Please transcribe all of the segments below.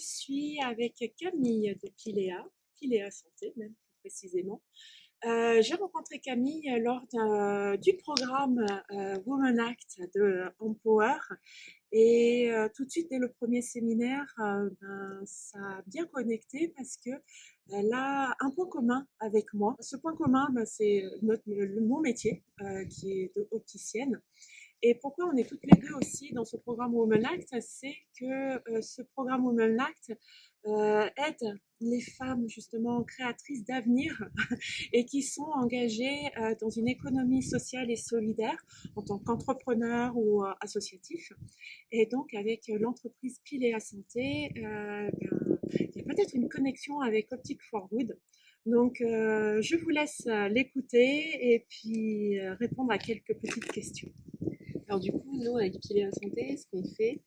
suis avec Camille de Piléa Santé même plus précisément. J'ai rencontré Camille lors du programme Women Act de Empower et tout de suite dès le premier séminaire, ça a bien connecté parce que elle a un point commun avec moi. Ce point commun, c'est mon métier qui est de opticienne. Et pourquoi on est toutes les deux aussi dans ce programme Women Act, c'est que ce programme Women Act aide les femmes justement créatrices d'avenir et qui sont engagées dans une économie sociale et solidaire en tant qu'entrepreneurs ou associatifs. Et donc avec l'entreprise Piléa Santé, il y a peut-être une connexion avec Optic for Good. Donc je vous laisse l'écouter et puis répondre à quelques petites questions. Alors du coup, nous, avec Piléa Santé, ce qu'on fait,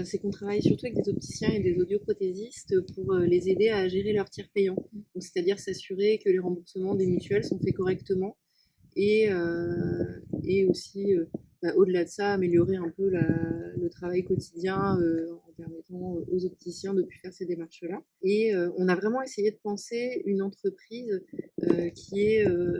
c'est qu'on travaille surtout avec des opticiens et des audioprothésistes pour les aider à gérer leurs tiers payants. Donc, c'est-à-dire s'assurer que les remboursements des mutuelles sont faits correctement et aussi, au-delà de ça, améliorer un peu le travail quotidien en permettant aux opticiens de plus faire ces démarches-là. Et on a vraiment essayé de penser une entreprise qui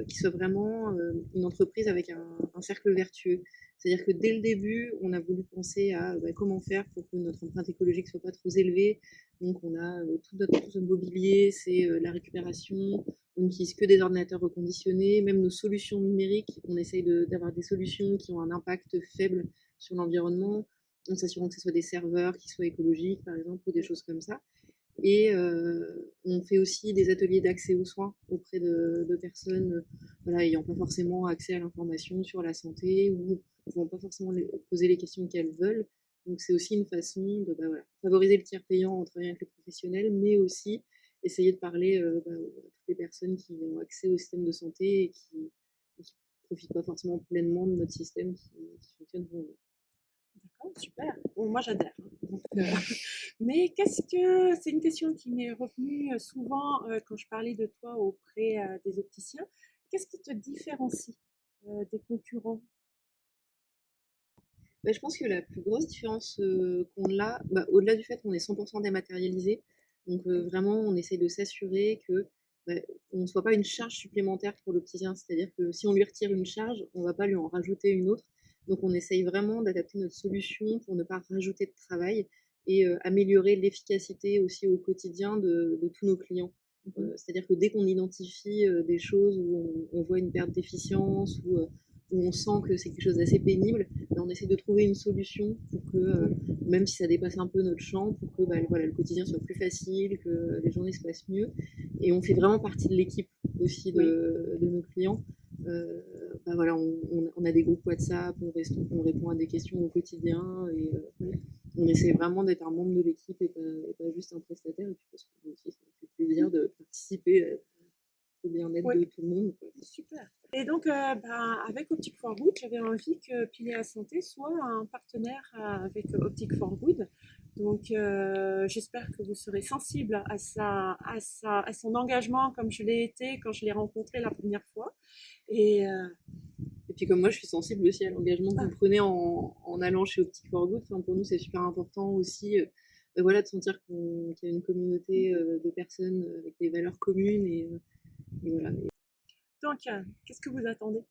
soit vraiment une entreprise avec un cercle vertueux. C'est-à-dire que dès le début, on a voulu penser à comment faire pour que notre empreinte écologique soit pas trop élevée. Donc, on a tout notre mobilier, c'est la récupération. On n'utilise que des ordinateurs reconditionnés. Même nos solutions numériques, on essaye d'avoir des solutions qui ont un impact faible sur l'environnement, en s'assurant que ce soit des serveurs qui soient écologiques, par exemple, ou des choses comme ça. Et on fait aussi des ateliers d'accès aux soins auprès de personnes ayant pas forcément accès à l'information sur la santé ou ne pouvant pas forcément poser les questions qu'elles veulent. Donc c'est aussi une façon de favoriser le tiers payant en travaillant avec les professionnels, mais aussi essayer de parler à toutes les personnes qui ont accès au système de santé et qui ne profitent pas forcément pleinement de notre système qui fonctionne pour nous. D'accord, super. Bon, moi j'adhère. Donc, mais c'est une question qui m'est revenue souvent quand je parlais de toi auprès des opticiens. Qu'est-ce qui te différencie des concurrents? Je pense que la plus grosse différence qu'on a, au-delà du fait qu'on est 100% dématérialisé, donc vraiment on essaye de s'assurer que on ne soit pas une charge supplémentaire pour l'opticien. C'est-à-dire que si on lui retire une charge, on ne va pas lui en rajouter une autre. Donc on essaye vraiment d'adapter notre solution pour ne pas rajouter de travail et améliorer l'efficacité aussi au quotidien de tous nos clients. C'est-à-dire que dès qu'on identifie des choses où on voit une perte d'efficience ou où on sent que c'est quelque chose d'assez pénible, on essaie de trouver une solution pour que, même si ça dépasse un peu notre champ, pour que le quotidien soit plus facile, que les journées se passent mieux. Et on fait vraiment partie de l'équipe aussi de nos clients. On a des groupes WhatsApp, on répond à des questions au quotidien et on essaie vraiment d'être un membre de l'équipe et pas juste un prestataire. Et puis parce que aussi, ça me fait plaisir de participer au bien-être de tout le monde. Super. Et donc, avec Optic for Good, j'avais envie que Piléa Santé soit un partenaire avec Optic for Good. Donc, j'espère que vous serez sensible à son engagement comme je l'ai été quand je l'ai rencontré la première fois. Et puis comme moi, je suis sensible aussi à l'engagement que vous prenez en allant chez Optic for Good. Enfin, pour nous, c'est super important aussi de sentir qu'il y a une communauté de personnes avec des valeurs communes. Et voilà. Donc, qu'est-ce que vous attendez?